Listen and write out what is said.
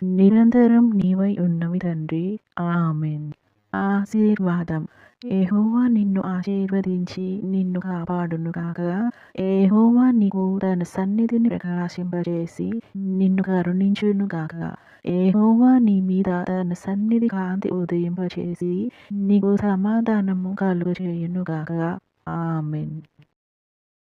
నిరంతరం నీవై ఉన్నవి తండ్రి. ఆమేన్. ఆశీర్వాదం. యెహోవా నిన్ను ఆశీర్వదించి నిన్ను కాపాడునుగాక. యెహోవా నీకు తన సన్నిధిని ప్రకాశింపజేసి నిన్ను కరుణించునుగాక. యెహోవా నీ మీద తన సన్నిధి కాంతి ఉదయింపచేసి నీకు సమాధానము కలుగజేయునుగాక. ఆమేన్.